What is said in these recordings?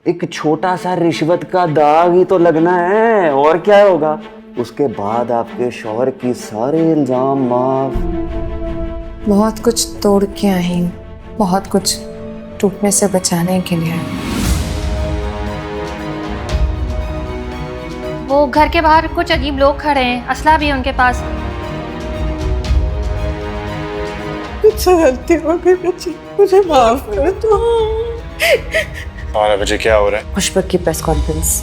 एक छोटा सा रिश्वत का दाग ही तो लगना है, और क्या होगा। उसके बाद आपके शौहर की सारे इल्जाम माफ। बहुत कुछ तोड़ के आई हूँ, बहुत कुछ टूटने से बचाने के लिए। वो घर के बाहर कुछ अजीब लोग खड़े हैं, असला भी है उनके पास। मुझसे गलती हो गई बच्ची, मुझे माफ कर दो। 12 बजे क्या हो रहा है? खुशबक की प्रेस कॉन्फ्रेंस।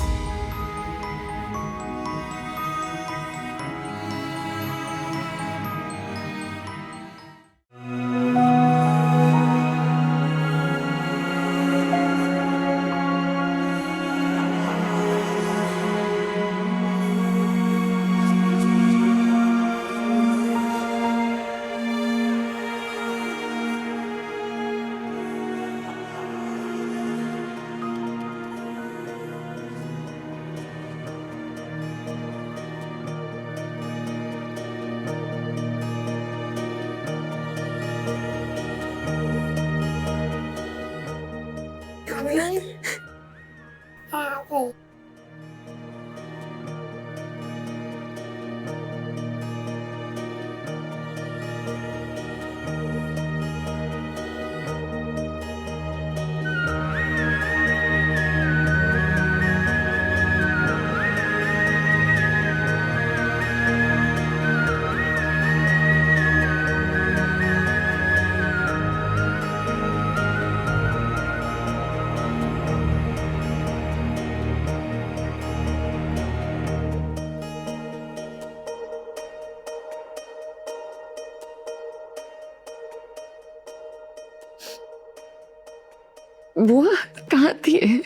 बुआ कहाँ थी?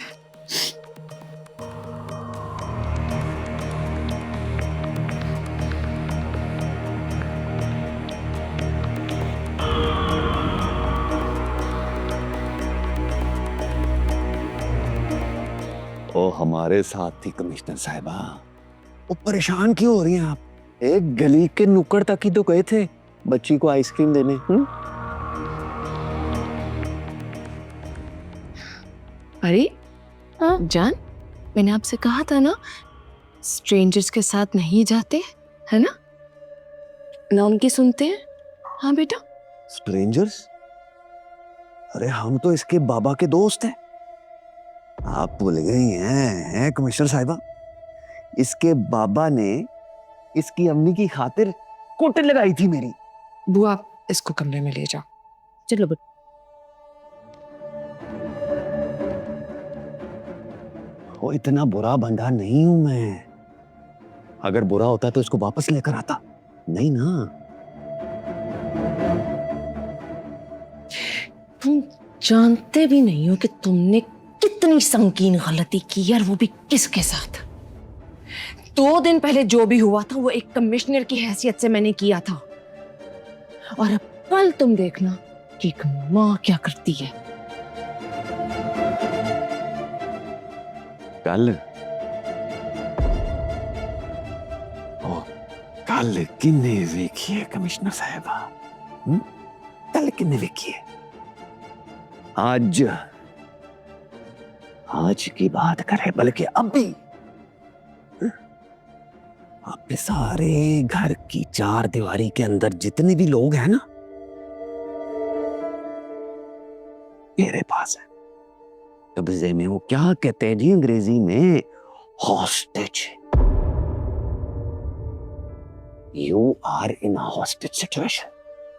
ओ हमारे साथ थी कमिश्नर साहिबा। वो परेशान क्यों हो रही हैं आप? एक गली के नुक्कड़ तक ही तो गए थे बच्ची को आइसक्रीम देने। अरे हाँ? जान, मैंने आपसे कहा था ना, स्ट्रेंजर्स के साथ नहीं जाते, है ना? ना उनकी सुनते हैं। हाँ बेटा। स्ट्रेंजर्स? अरे हम तो इसके बाबा के दोस्त हैं। आप भूल गई हैं कमिश्नर साहिबा। इसके बाबा ने इसकी अम्मी की खातिर कोटे लगाई थी मेरी। बुआ इसको कमरे में ले जाओ। चलो बेटा। वो इतना बुरा बंदा नहीं हूं मैं। अगर बुरा होता तो इसको वापस लेकर आता, नहीं ना। तुम जानते भी नहीं हो कि तुमने कितनी संगीन गलती की यार, वो भी किसके साथ। 2 दिन पहले जो भी हुआ था वो एक कमिश्नर की हैसियत से मैंने किया था, और अब कल तुम देखना कि एक माँ क्या करती है। कल? ओ, कल किन्ने वेखी है कमिश्नर साहिबा? कल किन्ने वेखी है? आज की बात करें, बल्कि अभी आपके सारे घर की 4 दीवारी के अंदर जितने भी लोग हैं ना, मेरे पास है कब्जे में। वो क्या कहते हैं जी अंग्रेजी में? Hostage. You are in hostage situation.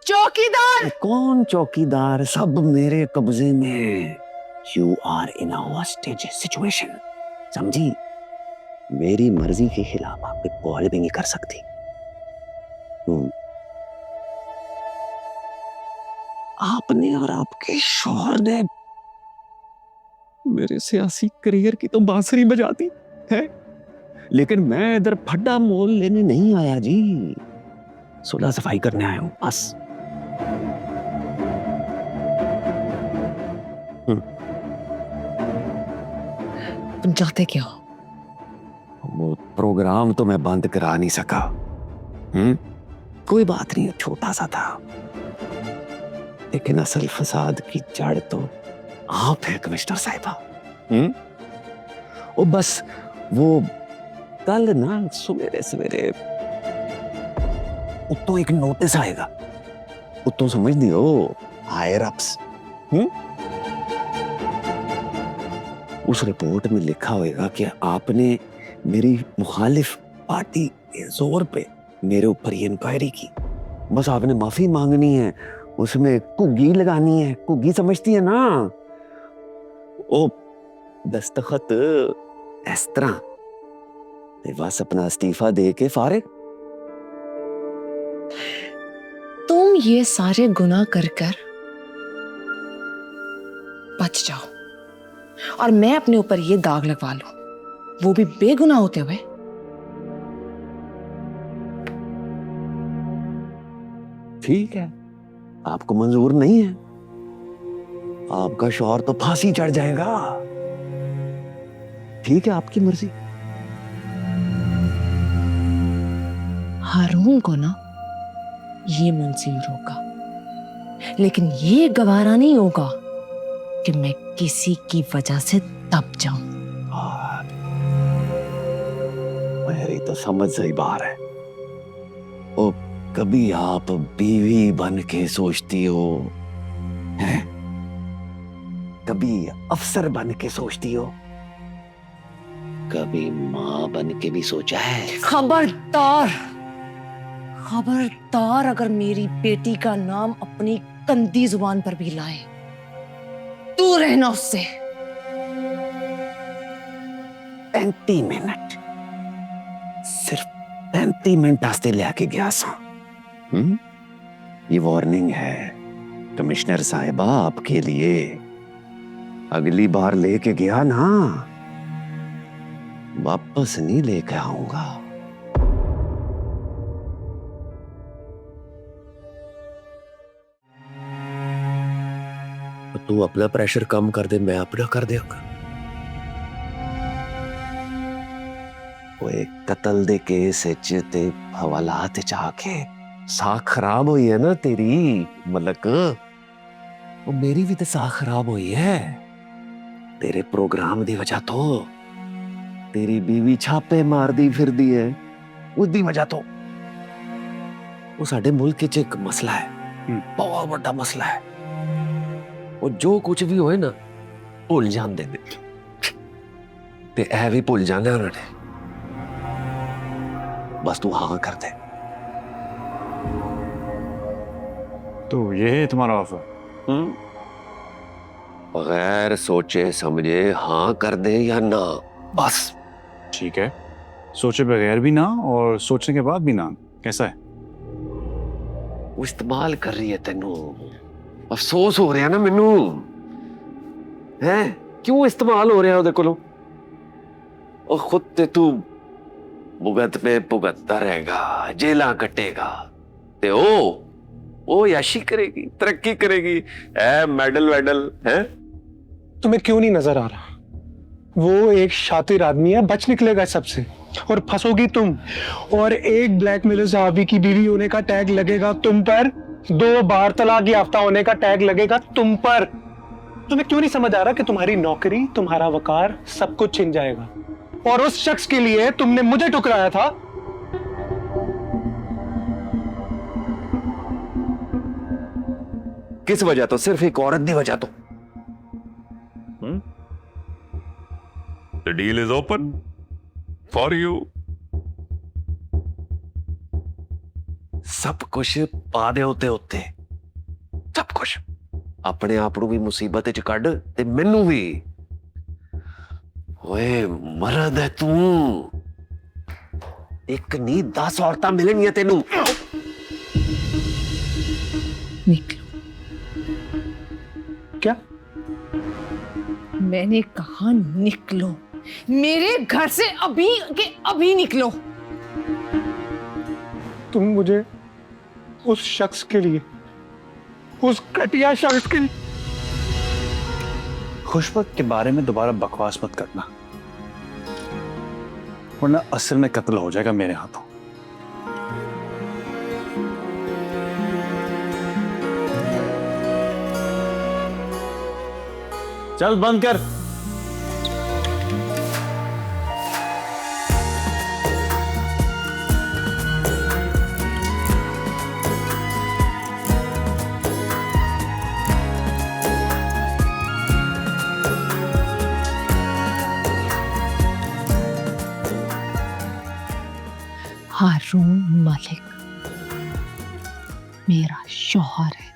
चौकीदार! कौन चौकीदार? सब मेरे कब्जे में। You are in hostage situation, समझी? मेरी मर्जी के खिलाफ आप पे कॉल भी नहीं कर सकती। आपने और आपके शौहर ने मेरे सियासी करियर की तो बांसुरी बजा दी है, लेकिन मैं इधर फड्डा मोल लेने नहीं आया जी, सुलह सफाई करने आया हूं बस। तुम चाहते क्या हो? वो प्रोग्राम तो मैं बंद करा नहीं सका। कोई बात नहीं, छोटा सा था, लेकिन असल फसाद की जड़ तो आप है कमिश्नर साहिबा। ओ बस वो कल ना सवेरे सवेरे उत्तों एक नोटिस आएगा, उत्तों समझ दियो हायर अप्स। उस रिपोर्ट में लिखा होगा कि आपने मेरी मुखालिफ पार्टी के जोर पे मेरे ऊपर ये इंक्वायरी की, बस आपने माफी मांगनी है, उसमें घुग्गी लगानी है। घुग्गी समझती है ना, ओ दस्तखत इस तरह, बस अपना इस्तीफा दे के फारिग। तुम ये सारे गुनाह कर कर बच जाओ और मैं अपने ऊपर ये दाग लगवा लूं, वो भी बेगुनाह होते हुए। ठीक है, आपको मंजूर नहीं है, आपका शौहर तो फांसी चढ़ जाएगा। ठीक है, आपकी मर्जी। हारून को ना ये मंजूर होगा, लेकिन ये गवारा नहीं होगा कि मैं किसी की वजह से दब जाऊं। मेरी तो समझ से ही बाहर है। ओ कभी आप बीवी बन के सोचती हो हैं? कभी अफसर बन के सोचती हो? कभी माँ बन के भी सोचा है? खबरदार, खबरदार अगर मेरी बेटी का नाम अपनी गंदी जुबान पर भी लाए, दूर रहना उससे। 35 मिनट, सिर्फ 35 मिनट वास्ते लेके गया सा। ये वार्निंग है कमिश्नर साहिबा आपके लिए। अगली बार लेके गया ना, वापस नहीं लेके आऊंगा। तू अपना प्रेशर कम कर दे, मैं अपना कर देगा। वो एक कतल दे केस ते हवालात जाके साख खराब हुई है ना तेरी मलक, वो मेरी भी तो साख खराब हुई है तेरे प्रोग्राम दी वजह तो। तेरी बीवी छापे मार दी फिर दी है उसदी वजह तो। वो साडे मुल्क च एक मसला है, बहुत बड़ा मसला है। वो जो कुछ भी होए ना भूल जाते ने, ते ऐ भी भूल जाने उन्होंने। बस तू हाँ कर दे। तो ये है तुम्हारा ऑफर? बगैर सोचे समझे हाँ कर दे या ना, बस। ठीक है, सोचे बगैर भी ना और सोचने के बाद भी ना, कैसा है? वो इस्तेमाल कर रही है तेनू, अफसोस हो रहा ना मैनू है, क्यों इस्तेमाल हो रहा ओदे कोलों। और खुद ते तू भुगत पे भुगतता रहेगा, जेला कटेगा, ते ओ याशी करेगी, तरक्की करेगी, है मेडल वेडल है। तुम्हें क्यों नहीं नजर आ रहा? वो एक शातिर आदमी है, बच निकलेगा सबसे, और फंसोगी तुम। और एक ब्लैकमेलर साहबी की बीवी होने का टैग लगेगा तुम पर, 2 बार तलाक याफ्ता होने का टैग लगेगा तुम पर। तुम्हें क्यों नहीं समझ आ रहा कि तुम्हारी नौकरी, तुम्हारा वकार, सब कुछ छिन जाएगा। और उस शख्स के लिए तुमने मुझे ठुकराया था। किस वजह तो? सिर्फ एक औरत दी वजह तो। The deal is open for you. सब कुछ पा दे होते होते, सब कुछ अपने आप ਨੂੰ ਵੀ ਮੁਸੀਬਤ ਚ ਕੱਢ ਤੇ ਮੈਨੂੰ ਵੀ। ਓਏ ਮਰਦ ਹੈ ਤੂੰ, ਇੱਕ ਨਹੀਂ 10 ਔਰਤਾਂ ਮਿਲਣਗੀਆਂ ਤੈਨੂੰ। निकलो। क्या? मैंने कहा निकलो, मेरे घर से अभी के अभी निकलो। तुम मुझे उस शख्स के लिए, उस घटिया शख्स के लिए। खुशबक के बारे में दोबारा बकवास मत करना, वरना असल में कत्ल हो जाएगा मेरे हाथों। चल बंद कर। हारून मलिक मेरा शौहर है।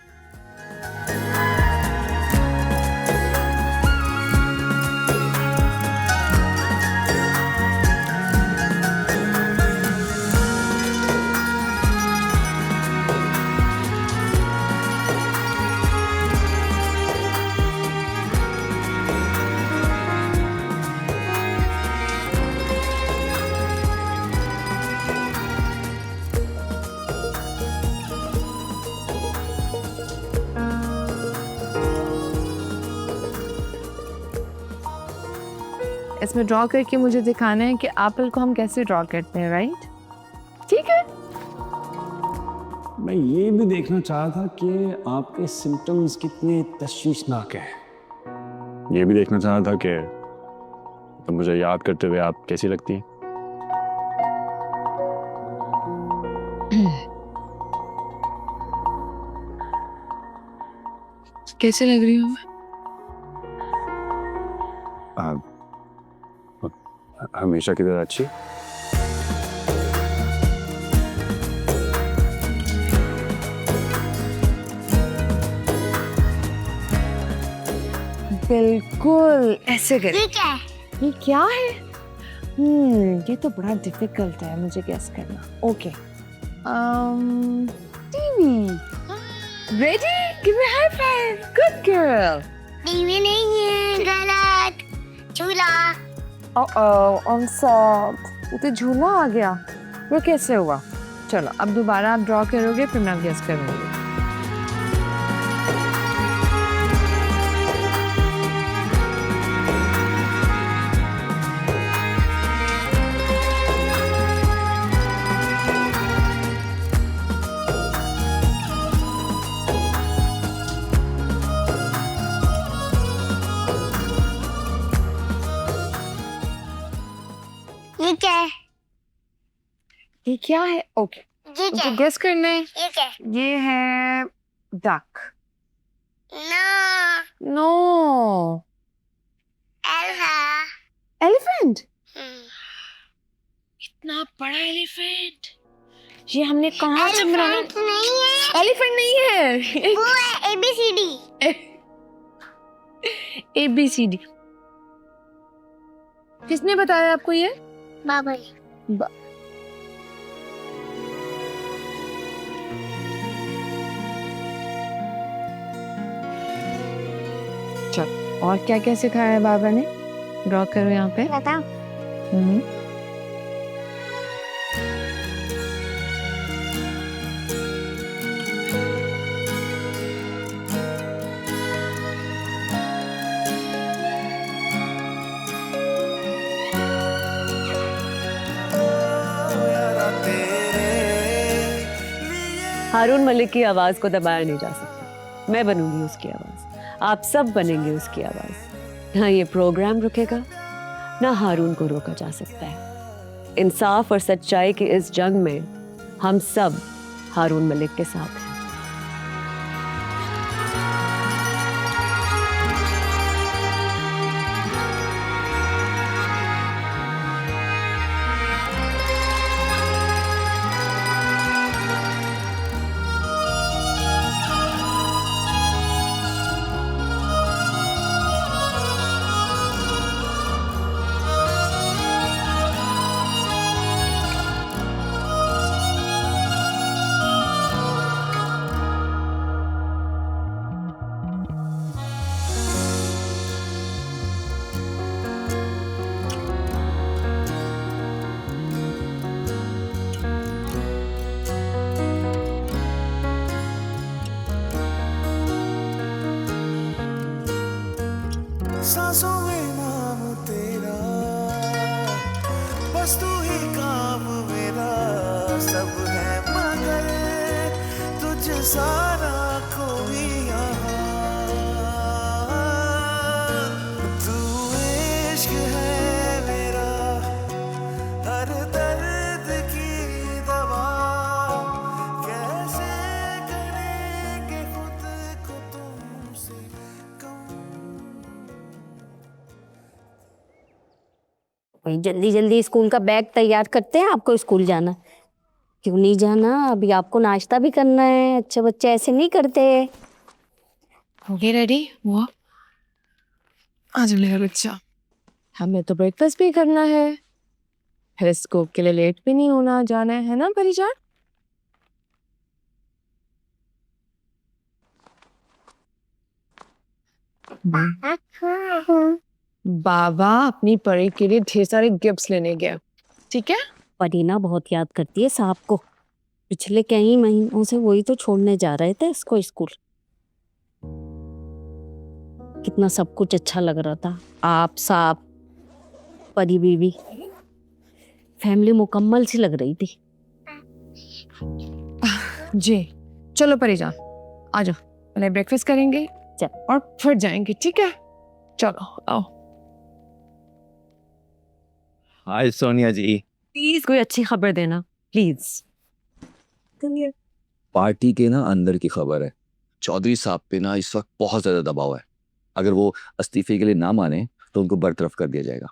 इसमें ड्रॉ करके मुझे दिखाना है कि एप्पल को हम कैसे ड्रॉ करते हैं, राइट? ठीक है। मैं ये भी देखना चाहा था कि आपके सिम्टम्स कितने तशवीशनाक हैं। ये भी देखना चाहा था कि तो मुझे याद करते हुए आप कैसी लगती हैं। कैसे लग रही हूँ मैं? हमेशा की तरह अच्छी। बिल्कुल ऐसे कर। ये क्या है? ये क्या है? ये तो बड़ा डिफिकल्ट है मुझे गेस करना। Okay, TV. Ready? Give me high five. Good girl. TV नहीं है, गलत। झूला। On soft. ये तो झूला आ गया। वो कैसे हुआ? चलो अब दोबारा आप ड्रॉ करोगे फिर मैं गेस करूंगी। ये क्या है? ये क्या है? ओके, ये क्या मुझे है? गेस करना है। ये क्या है? ये है डक। नो। नो। एल्फा। एलिफेंट। हम्म। इतना बड़ा एलिफेंट ये हमने कहाँ से बनाया? एलिफेंट नहीं है। एलिफेंट नहीं है। वो है ABCD। ABCD। किसने बताया आपको ये? बाबा। चल, और क्या क्या सिखाया है बाबा ने? ड्रॉ करो यहाँ पे। बताओ। हारून मलिक की आवाज को दबाया नहीं जा सकता। मैं बनूंगी उसकी आवाज, आप सब बनेंगे उसकी आवाज। ना ये प्रोग्राम रुकेगा, ना हारून को रोका जा सकता है। इंसाफ और सच्चाई की इस जंग में हम सब हारून मलिक के साथ हैं। सांसों में नाम तेरा, बस तू ही काम मेरा, सब है मगर तुझ सारा कोई यहाँ। तू इश्क है मेरा, हर दर्द की दवा, कैसे करेंगे खुद को तुमसे कम। जल्दी जल्दी स्कूल का बैग तैयार करते हैं, आपको स्कूल जाना। क्यों नहीं जाना? अभी आपको नाश्ता भी करना है। अच्छे बच्चे ऐसे नहीं करते। हो गए रेडी? वो आ जाओ मेरा बच्चा। हमें तो ब्रेकफास्ट भी करना है, फिर स्कूल के लिए लेट भी नहीं होना, जाना है ना परिजान? बाबा अपनी परी के लिए ढेर सारे गिफ्ट्स लेने गए, ठीक है? परीना बहुत याद करती है साहब को। पिछले कई महीनों से वही तो छोड़ने जा रहे थे इसको स्कूल। कितना सब कुछ अच्छा लग रहा था। आप, साहब, परी बीवी, फैमिली मुकम्मल सी लग रही थी। जी चलो परिजान, आ जाओ, पहले ब्रेकफास्ट करेंगे और फिर जाएंगे, ठीक है? चलो आओ। हाय सोनिया जी। प्लीज कोई अच्छी खबर देना प्लीज। पार्टी के ना अंदर की खबर है। चौधरी साहब पे ना इस वक्त बहुत ज्यादा दबाव है। अगर वो इस्तीफे के लिए ना माने तो उनको बरतरफ कर दिया जाएगा।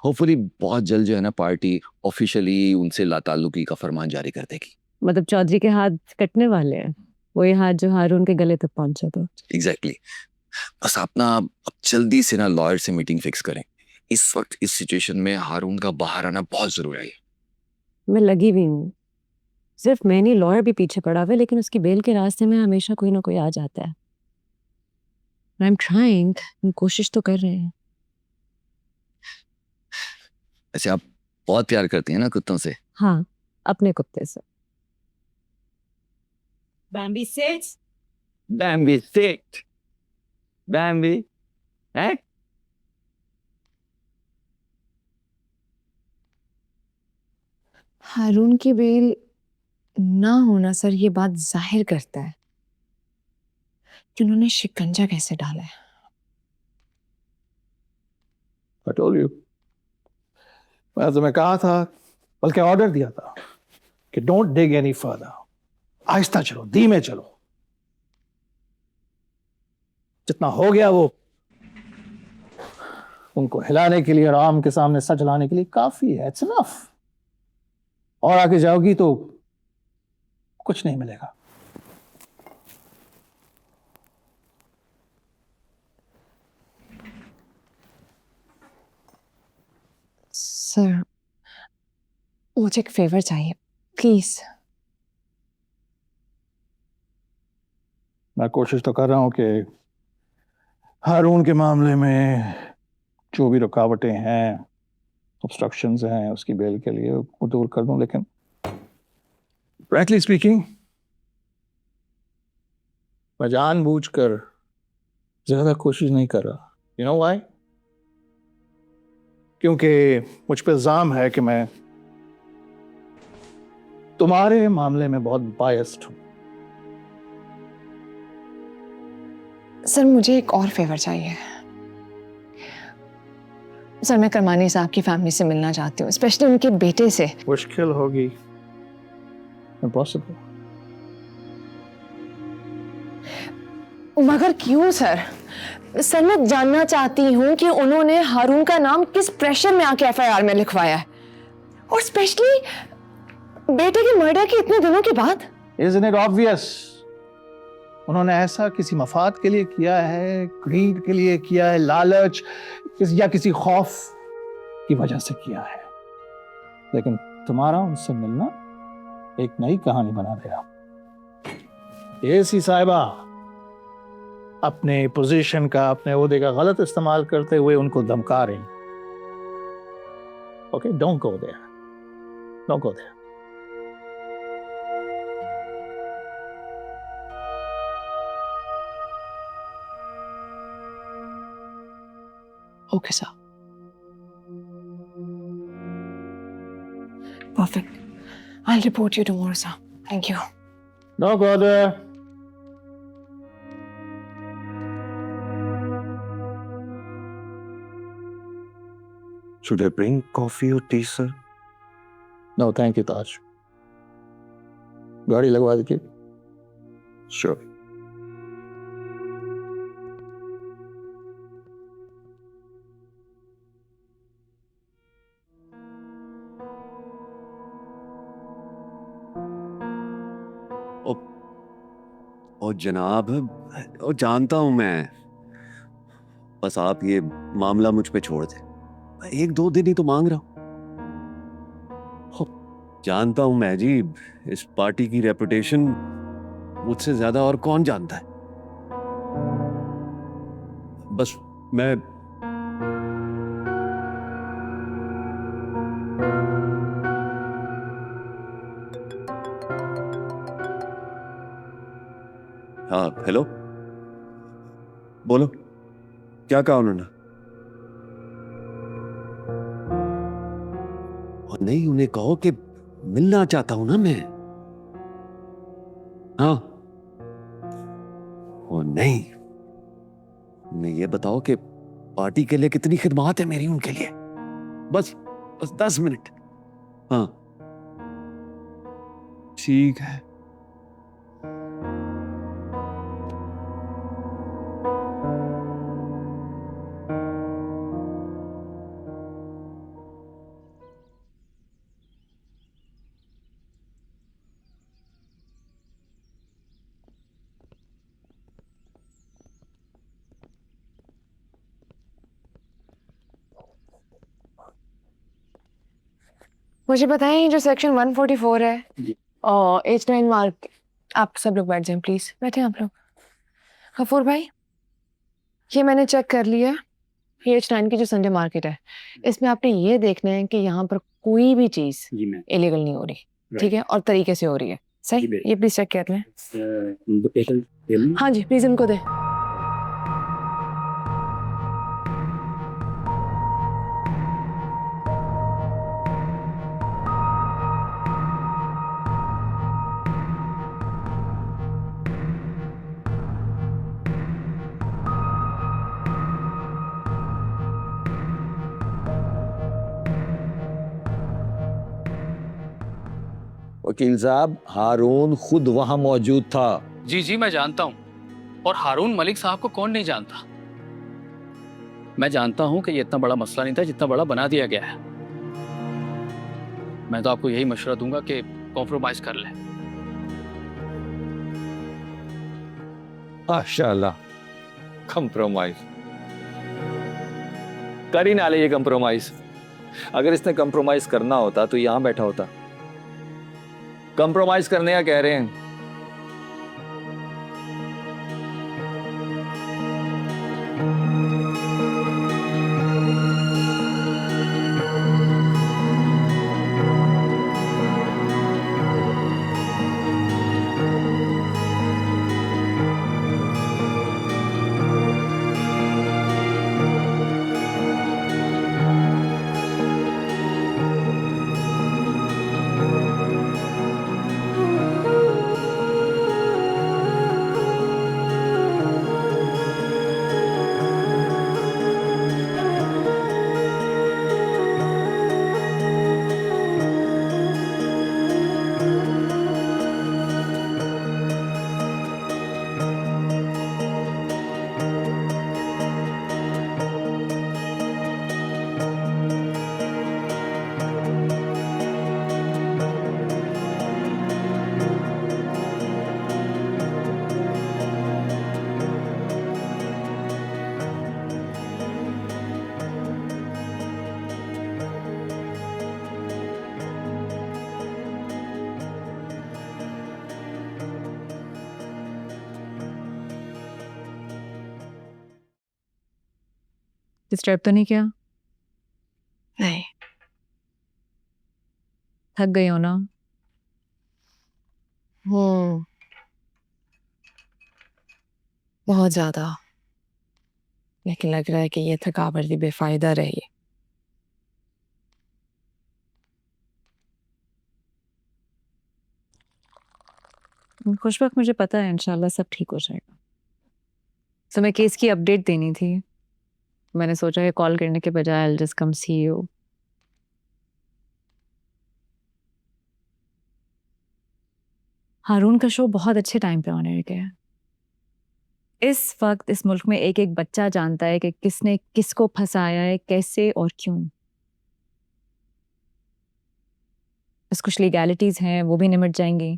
होपफुली बहुत जल्द जो है ना पार्टी ऑफिशियली उनसे लाताल्लुकी का फरमान जारी कर देगी। मतलब चौधरी के हाथ कटने वाले हैं, वही हाथ जो हारून के गले तक पहुंचा था। एग्जैक्टली। बस आप ना अब जल्दी से ना लॉयर से मीटिंग फिक्स करें। इस वक्त इस सिचुएशन में हारून का बाहर आना बहुत जरूरी है। मैं लगी हुई हूँ, सिर्फ मैं नहीं लॉयर भी पीछे पड़ा हुआ है, लेकिन उसकी बेल के रास्ते में हमेशा कोई ना कोई आ जाता है। आई एम ट्राइंग, कोशिश तो कर रहे हैं। ऐसे आप बहुत प्यार करती हैं ना कुत्तों से? हाँ, अपने कुत्ते से। Bambi sits. Bambi sit. Bambi act. हारून की बेल ना होना सर ये बात जाहिर करता है कि उन्होंने शिकंजा कैसे डाला है। I told you. मैं तुम्हें कहा था, बल्कि ऑर्डर दिया था कि डोंट डिग एनी फर्दर। आहिस्ता चलो, धीमे चलो। जितना हो गया वो उनको हिलाने के लिए और आम के सामने सच लाने के लिए काफी है। It's enough. और आगे जाओगी तो कुछ नहीं मिलेगा। सर मुझे एक फेवर चाहिए प्लीज। मैं कोशिश तो कर रहा हूं कि हारून के मामले में जो भी रुकावटें हैं, ऑब्स्ट्रक्शंस हैं उसकी बेल के लिए वो दूर कर दूं, लेकिन फ्रैंकली स्पीकिंग मैं जानबूझकर ज्यादा कोशिश नहीं कर रहा। You know why? क्योंकि मुझ पे इल्जाम है कि मैं तुम्हारे मामले में बहुत बायस्ड हूं। सर मुझे एक और फेवर चाहिए। सर मैं करमानी साहब की फैमिली से मिलना चाहती हूँ, स्पेशली उनके बेटे से। मुश्किल होगी, इम्पॉसिबल। मगर क्यों सर? सर मैं जानना चाहती हूँ कि उन्होंने हारून का नाम किस प्रेशर में आके एफआईआर में लिखवाया है, और स्पेशली बेटे के मर्डर के इतने दिनों के बाद। Isn't it obvious? उन्होंने ऐसा किसी मफाद के लिए किया है, ग्रीड के लिए किया है, लालच या किसी खौफ की वजह से किया है। लेकिन तुम्हारा उनसे मिलना एक नई कहानी बना देगा। एसी साहिबा अपने पोजीशन का, अपने ओहदे का गलत इस्तेमाल करते हुए उनको धमका रही। Okay, don't go there, don't go there. Okay, sir. Perfect. I'll report you tomorrow, sir. Thank you. Don't go there. Should I bring coffee or tea, sir? No, thank you, Taj. गाड़ी लगवा दीजिए। Sure. और जनाब, और जानता हूं मैं, बस आप ये मामला मुझ पे छोड़ दें। 1-2 दिन ही तो मांग रहा हूं। जानता हूं मैं जी, इस पार्टी की रेपुटेशन मुझसे ज्यादा और कौन जानता है। बस मैं हाँ, हेलो, बोलो, क्या कहा उन्होंने? और नहीं, उन्हें कहो कि मिलना चाहता हूं ना मैं। हाँ, और नहीं, उन्हें ये बताओ कि पार्टी के लिए कितनी खिदमत है मेरी उनके लिए। बस बस 10 मिनट। हाँ, ठीक है। मुझे बताएं, जो सेक्शन 144 है और H9 मार्क, आप सब लोग बैठ जाएं प्लीज। बैठे आप लोग। गफूर भाई, ये मैंने चेक कर लिया, ये H9 की जो संडे मार्केट है, इसमें आपने ये देखना है कि यहाँ पर कोई भी चीज इलीगल नहीं हो रही, ठीक है, और तरीके से हो रही है। सही, ये प्लीज चेक कर लें। हाँ जी, प्लीज इनको दे। वकील साहब, हारून खुद वहां मौजूद था। जी जी, मैं जानता हूँ। और हारून मलिक साहब को कौन नहीं जानता। मैं जानता हूँ कि ये इतना बड़ा मसला नहीं था जितना बड़ा बना दिया गया है। मैं तो आपको यही मशवरा दूंगा कि कॉम्प्रोमाइज कर ले। माशाल्लाह, कंप्रोमाइज कर ही ना ले ये कंप्रोमाइज। अगर इसने कंप्रोमाइज करना होता तो यहां बैठा होता। कंप्रोमाइज करने का कह रहे हैं। डिस्टर्ब तो नहीं किया? नहीं। थक गई हो ना? बहुत ज्यादा। लेकिन लग रहा है कि ये थकावट भी बेफायदा रही। खुशबक, मुझे पता है इंशाल्लाह सब ठीक हो जाएगा। तो मैं केस की अपडेट देनी थी। मैंने सोचा कि कॉल करने के बजाय I'll just come see you। हारून का शो बहुत अच्छे टाइम पे होने लगे है। इस वक्त इस मुल्क में एक एक बच्चा जानता है कि किसने किसको फंसाया है, कैसे और क्यों। बस कुछ लीगैलिटीज हैं, वो भी निमट जाएंगी।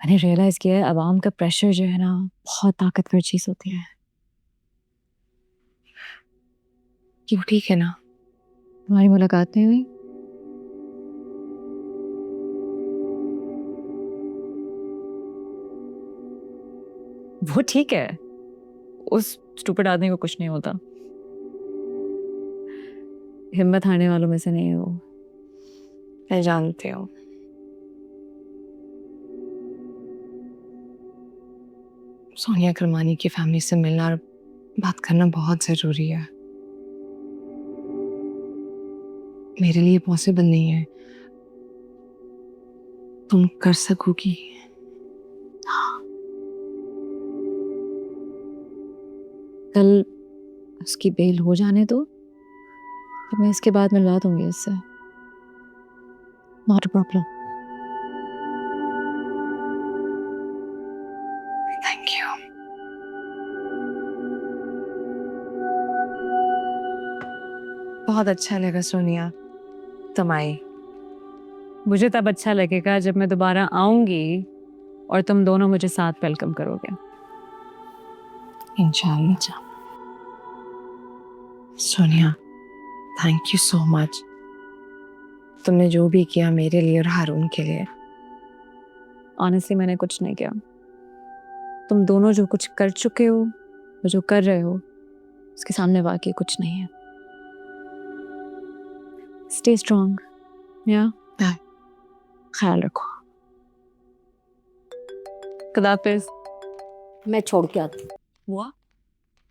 मैंने रियलाइज किया है अवाम का प्रेशर जो है ना बहुत ताकतवर चीज होती है। क्यों ठीक है ना? तुम्हारी मुलाकात नहीं हुई? वो ठीक है, उस स्टूपिड आदमी को कुछ नहीं होता। हिम्मत हारने वालों में से नहीं है वो, मैं जानती हूँ। सोनिया करमानी की फैमिली से मिलना और बात करना बहुत जरूरी है। मेरे लिए पॉसिबल नहीं है, तुम कर सकोगी? कल उसकी बेल हो जाने दो, तो मैं इसके बाद मिलवा दूंगी उससे। Not a problem. Thank you. बहुत अच्छा लगा सोनिया तुम आई। मुझे तब अच्छा लगेगा जब मैं दोबारा आऊंगी और तुम दोनों मुझे साथ वेलकम करोगे। इंशाल्लाह। Sonia thank you so much, तुमने जो भी किया मेरे लिए और हारून के लिए। ऑनेस्टली मैंने कुछ नहीं किया। तुम दोनों जो कुछ कर चुके हो, जो कर रहे हो, उसके सामने वाकई कुछ नहीं है। स्टे स्ट्रॉन्ग या ख्याल रखो। खुदाफिज। मैं छोड़ के आती हूँ। हुआ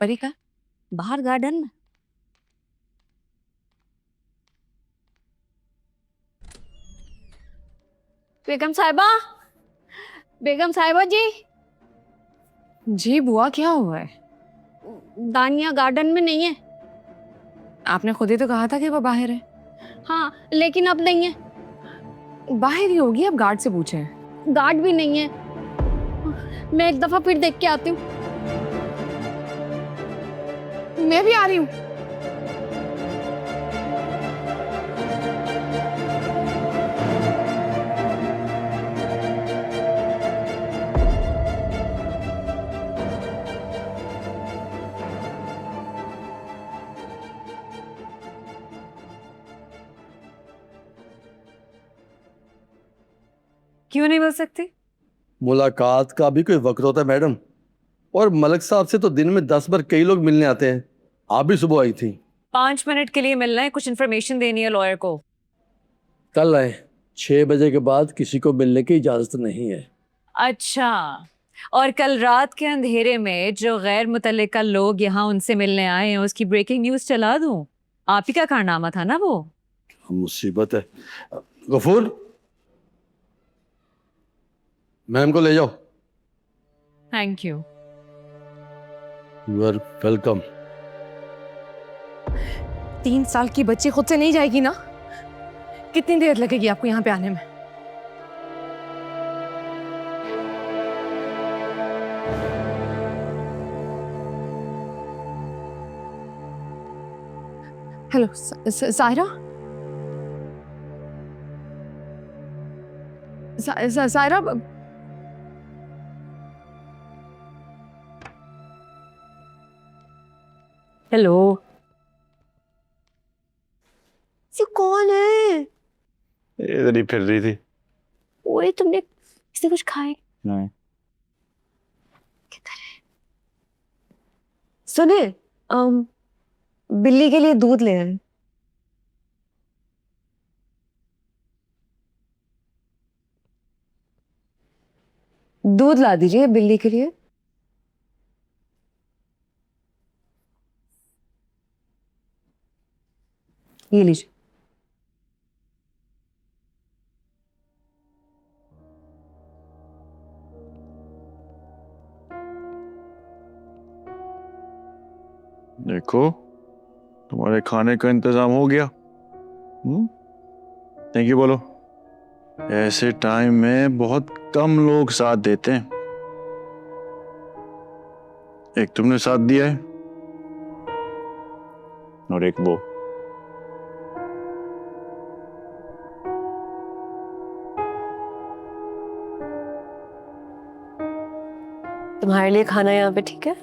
परी का बाहर गार्डन में। बेगम साहिबा, बेगम साहिबा जी। जी बुआ क्या हुआ है? दानिया गार्डन में नहीं है। आपने खुद ही तो कहा था कि वो बाहर है। हाँ लेकिन अब नहीं है। बाहर ही होगी, अब गार्ड से पूछें। गार्ड भी नहीं है। मैं एक दफा फिर देख के आती हूँ। मैं भी आ रही हूँ। क्यों नहीं बोल सकती? मुलाकात का भी कोई वक्त होता है मैडम, और मलक साहब से तो दिन में 10 बार कई लोग मिलने आते हैं। आप भी सुबह आई थी। 5 मिनट के लिए मिलना है, कुछ इन्फॉर्मेशन देनी है लॉयर को। कल आए, 6 बजे के बाद किसी को मिलने की इजाजत नहीं है। अच्छा, और कल रात के अंधेरे में जो गैर मुतल्लिका लोग यहाँ उनसे मिलने आए हैं, उसकी ब्रेकिंग न्यूज चला दूं? आप ही का कारनामा था ना वो। मुसीबत है। गफूर, मैम को ले जाओ। Thank you. You are welcome. 3 साल की बच्ची खुद से नहीं जाएगी ना? कितनी देर लगेगी आपको यहाँ पे आने में? हेलो सायरा। सायरा हेलो। ये कौन है? इधर ही फिर रही थी। ओए तुमने इससे कुछ खाए? नहीं। किधर है? सुने, बिल्ली के लिए दूध ले आए। दूध ला दीजिए बिल्ली के लिए। ये लीजिए। देखो तुम्हारे खाने का इंतजाम हो गया। थैंक यू बोलो। ऐसे टाइम में बहुत कम लोग साथ देते हैं। एक तुमने साथ दिया है और एक वो। तुम्हारे लिए खाना यहाँ पे, ठीक है?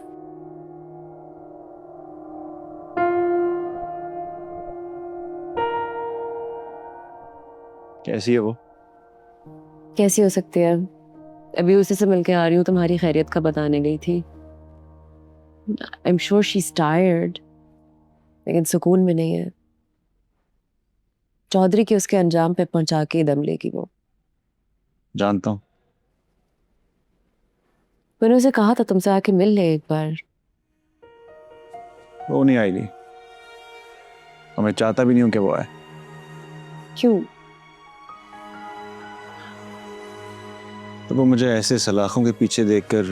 कैसी है वो? कैसी हो सकती है? अभी उसी से मिलके आ रही हूँ, तुम्हारी खैरियत का बताने गई थी। I am sure she is tired, लेकिन सुकून में नहीं है। चौधरी की उसके अंजाम पे पहुंचा के दम लेगी वो। जानता हूँ। मैंने उसे कहा था तुमसे आके मिल ले एक बार। वो नहीं आएगी और मैं चाहता भी नहीं हूँ कि वो आए। क्यों? तो वो मुझे ऐसे सलाखों के पीछे देखकर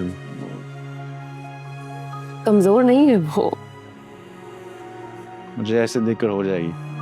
कमजोर नहीं है वो। मुझे ऐसे देखकर हो जाएगी।